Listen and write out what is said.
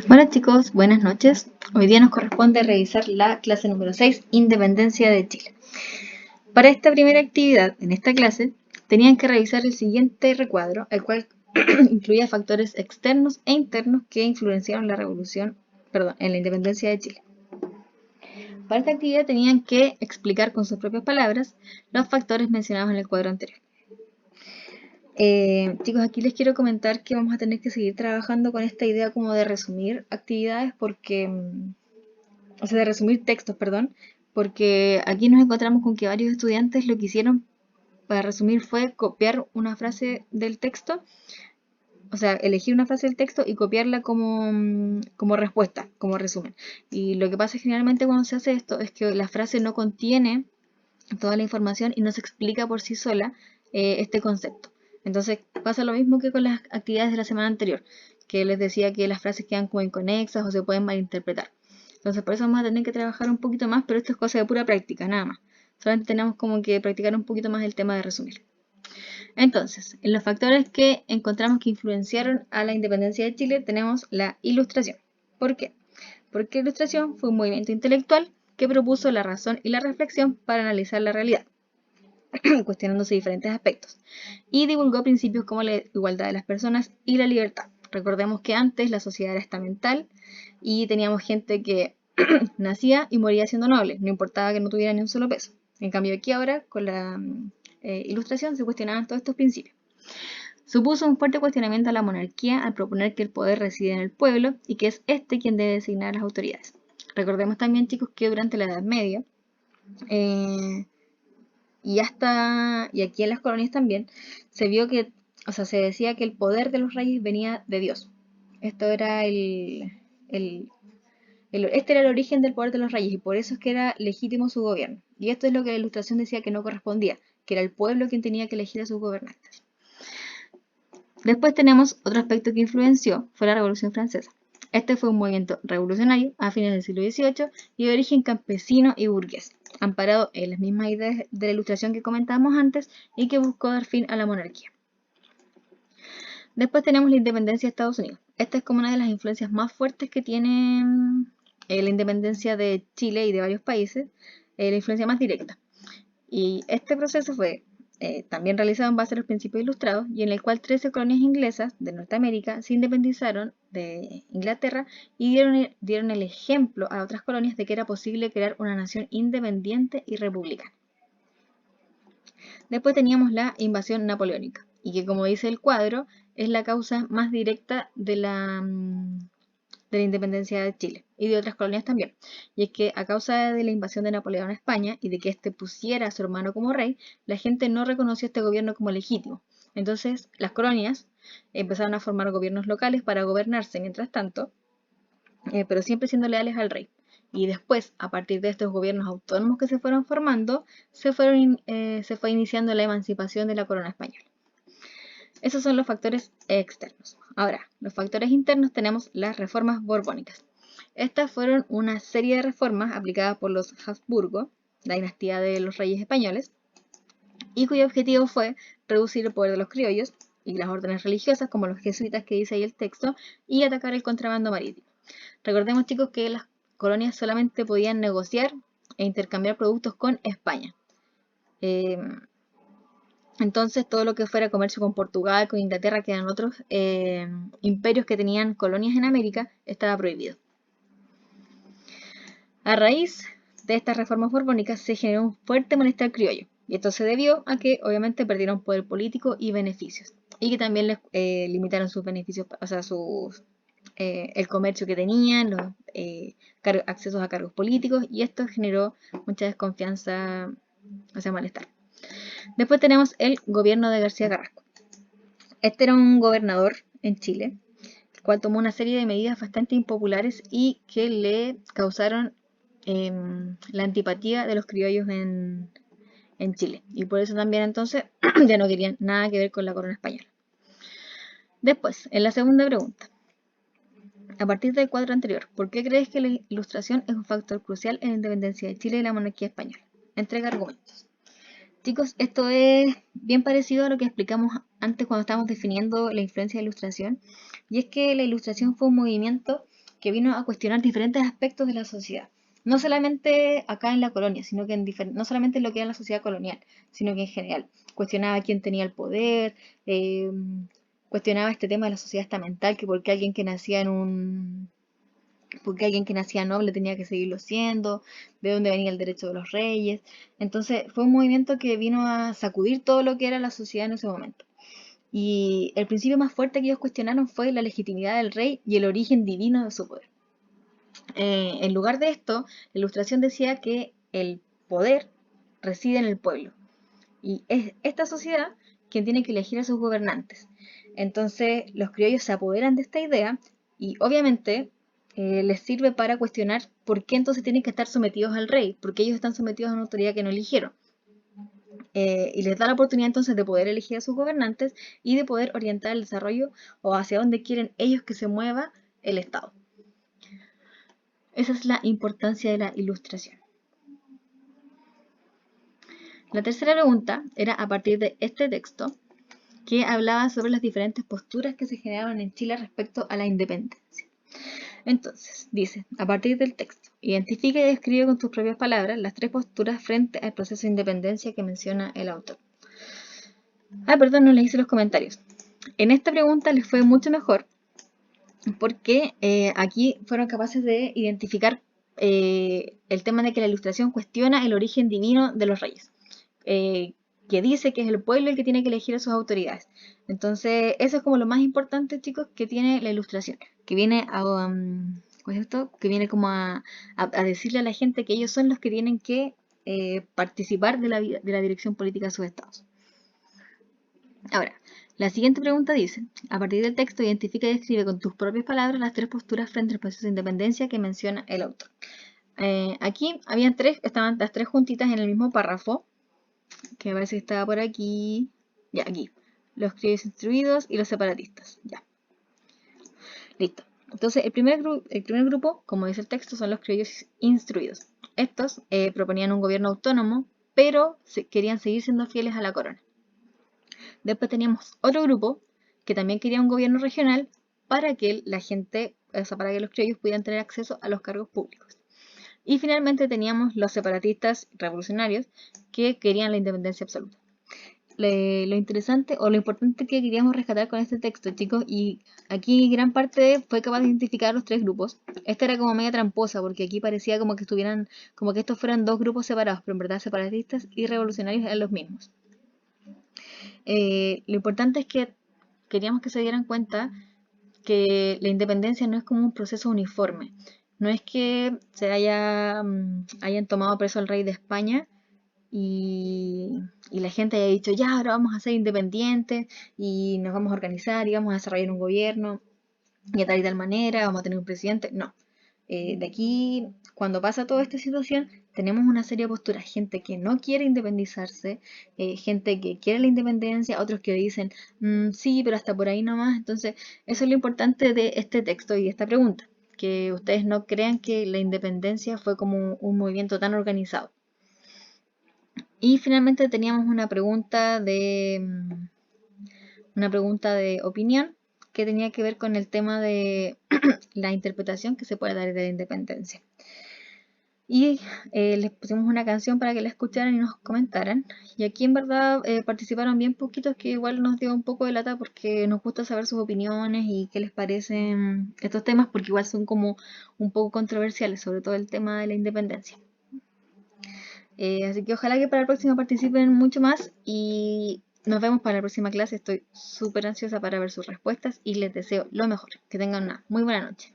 Hola chicos, buenas noches. Hoy día nos corresponde revisar la clase número 6, Independencia de Chile. Para esta primera actividad, en esta clase, tenían que revisar el siguiente recuadro, el cual incluía factores externos e internos que influenciaron la en la independencia de Chile. Para esta actividad tenían que explicar con sus propias palabras los factores mencionados en el cuadro anterior. Chicos, aquí les quiero comentar que vamos a tener que seguir trabajando con esta idea como de resumir actividades porque, o sea, de resumir textos, perdón, porque aquí nos encontramos con que varios estudiantes lo que hicieron para resumir fue copiar una frase del texto, o sea, elegir una frase del texto y copiarla como respuesta, como resumen. Y lo que pasa generalmente cuando se hace esto es que la frase no contiene toda la información y no se explica por sí sola este concepto. Entonces pasa lo mismo que con las actividades de la semana anterior, que les decía que las frases quedan como inconexas o se pueden malinterpretar. Entonces por eso vamos a tener que trabajar un poquito más, pero esto es cosa de pura práctica, nada más. Solamente tenemos como que practicar un poquito más el tema de resumir. Entonces, en los factores que encontramos que influenciaron a la independencia de Chile tenemos la Ilustración. ¿Por qué? Porque la Ilustración fue un movimiento intelectual que propuso la razón y la reflexión para analizar la realidad, cuestionándose diferentes aspectos, y divulgó principios como la igualdad de las personas y la libertad. Recordemos que antes la sociedad era estamental y teníamos gente que nacía y moría siendo noble, no importaba que no tuviera ni un solo peso. En cambio aquí ahora, con la Ilustración, se cuestionaban todos estos principios. Supuso un fuerte cuestionamiento a la monarquía al proponer que el poder reside en el pueblo y que es este quien debe designar las autoridades. Recordemos también, chicos, que durante la Edad Media y aquí en las colonias también se vio que, o sea, se decía que el poder de los reyes venía de Dios. Esto era este era el origen del poder de los reyes y por eso es que era legítimo su gobierno. Y esto es lo que la Ilustración decía que no correspondía, que era el pueblo quien tenía que elegir a sus gobernantes. Después tenemos otro aspecto que influenció, fue la Revolución Francesa. Este fue un movimiento revolucionario a fines del siglo XVIII y de origen campesino y burgués, amparado en las mismas ideas de la Ilustración que comentábamos antes y que buscó dar fin a la monarquía. Después tenemos la independencia de Estados Unidos. Esta es como una de las influencias más fuertes que tiene la independencia de Chile y de varios países, la influencia más directa. Y este proceso fue también realizado en base a los principios ilustrados y en el cual 13 colonias inglesas de Norteamérica se independizaron de Inglaterra y dieron el ejemplo a otras colonias de que era posible crear una nación independiente y republicana. Después teníamos la invasión napoleónica y que, como dice el cuadro, es la causa más directa de la independencia de Chile y de otras colonias también. Y es que a causa de la invasión de Napoleón a España y de que éste pusiera a su hermano como rey, la gente no reconoció este gobierno como legítimo. Entonces las colonias empezaron a formar gobiernos locales para gobernarse mientras tanto, pero siempre siendo leales al rey. Y después, a partir de estos gobiernos autónomos que se fueron formando, se fue iniciando la emancipación de la corona española. Esos son los factores externos. Ahora, los factores internos tenemos las reformas borbónicas. Estas fueron una serie de reformas aplicadas por los Habsburgo, la dinastía de los reyes españoles, y cuyo objetivo fue reducir el poder de los criollos y las órdenes religiosas, como los jesuitas que dice ahí el texto, y atacar el contrabando marítimo. Recordemos, chicos, que las colonias solamente podían negociar e intercambiar productos con España. Entonces todo lo que fuera comercio con Portugal, con Inglaterra, que eran otros imperios que tenían colonias en América, estaba prohibido. A raíz de estas reformas borbónicas se generó un fuerte malestar criollo, y esto se debió a que obviamente perdieron poder político y beneficios, y que también les limitaron sus beneficios, o sea, el comercio que tenían, los accesos a cargos políticos, y esto generó mucha desconfianza, o sea, malestar. Después tenemos el gobierno de García Carrasco. Este era un gobernador en Chile, el cual tomó una serie de medidas bastante impopulares y que le causaron la antipatía de los criollos en Chile. Y por eso también entonces ya no querían nada que ver con la corona española. Después, en la segunda pregunta, a partir del cuadro anterior, ¿por qué crees que la Ilustración es un factor crucial en la independencia de Chile y la monarquía española? Entrega argumentos. Chicos, esto es bien parecido a lo que explicamos antes cuando estábamos definiendo la influencia de la Ilustración, y es que la Ilustración fue un movimiento que vino a cuestionar diferentes aspectos de la sociedad. No solamente acá en la colonia, sino que no solamente en lo que era la sociedad colonial, sino que en general. Cuestionaba quién tenía el poder, eh, cuestionaba este tema de la sociedad estamental, que por qué alguien que nacía en un porque alguien que nacía noble tenía que seguirlo siendo, de dónde venía el derecho de los reyes. Entonces fue un movimiento que vino a sacudir todo lo que era la sociedad en ese momento. Y el principio más fuerte que ellos cuestionaron fue la legitimidad del rey y el origen divino de su poder. En lugar de esto, la Ilustración decía que el poder reside en el pueblo y es esta sociedad quien tiene que elegir a sus gobernantes. Entonces los criollos se apoderan de esta idea y obviamente les sirve para cuestionar por qué entonces tienen que estar sometidos al rey, porque ellos están sometidos a una autoridad que no eligieron. Y les da la oportunidad entonces de poder elegir a sus gobernantes y de poder orientar el desarrollo o hacia dónde quieren ellos que se mueva el Estado. Esa es la importancia de la Ilustración. La tercera pregunta era a partir de este texto, que hablaba sobre las diferentes posturas que se generaron en Chile respecto a la independencia. Entonces, dice, a partir del texto, identifica y describe con tus propias palabras las tres posturas frente al proceso de independencia que menciona el autor. Perdón, no les hice los comentarios. En esta pregunta les fue mucho mejor porque aquí fueron capaces de identificar el tema de que la Ilustración cuestiona el origen divino de los reyes. Que dice que es el pueblo el que tiene que elegir a sus autoridades. Entonces, eso es como lo más importante, chicos, que tiene la Ilustración, que viene a, ¿cómo es esto? Que viene como a decirle a la gente que ellos son los que tienen que participar de la dirección política de sus estados. Ahora, la siguiente pregunta dice, a partir del texto identifica y describe con tus propias palabras las tres posturas frente al proceso de independencia que menciona el autor. Aquí estaban las tres juntitas en el mismo párrafo, que me parece que estaba por aquí. Ya, aquí. Los criollos instruidos y los separatistas. Ya. Listo. Entonces, el primer grupo, como dice el texto, son los criollos instruidos. Estos proponían un gobierno autónomo, pero querían seguir siendo fieles a la corona. Después teníamos otro grupo que también quería un gobierno regional para que la gente, o sea, para que los criollos pudieran tener acceso a los cargos públicos. Y finalmente teníamos los separatistas revolucionarios que querían la independencia absoluta. Lo interesante o lo importante que queríamos rescatar con este texto, chicos, y aquí gran parte fue capaz de identificar los tres grupos. Esta era como media tramposa, porque aquí parecía como que estos fueran dos grupos separados, pero en verdad separatistas y revolucionarios eran los mismos. Lo importante es que queríamos que se dieran cuenta que la independencia no es como un proceso uniforme. No es que se hayan tomado preso al rey de España y la gente haya dicho, ya, ahora vamos a ser independientes y nos vamos a organizar y vamos a desarrollar un gobierno y de tal y tal manera, vamos a tener un presidente. No. De aquí, cuando pasa toda esta situación, tenemos una serie de posturas, gente que no quiere independizarse, gente que quiere la independencia, otros que dicen, sí, pero hasta por ahí nomás. Entonces, eso es lo importante de este texto y de esta pregunta, que ustedes no crean que la independencia fue como un movimiento tan organizado. Y finalmente teníamos una pregunta de opinión que tenía que ver con el tema de la interpretación que se puede dar de la independencia. Y les pusimos una canción para que la escucharan y nos comentaran. Y aquí en verdad participaron bien poquitos, que igual nos dio un poco de lata porque nos gusta saber sus opiniones y qué les parecen estos temas, porque igual son como un poco controversiales, sobre todo el tema de la independencia. Así que ojalá que para la próxima participen mucho más y nos vemos para la próxima clase. Estoy súper ansiosa para ver sus respuestas y les deseo lo mejor. Que tengan una muy buena noche.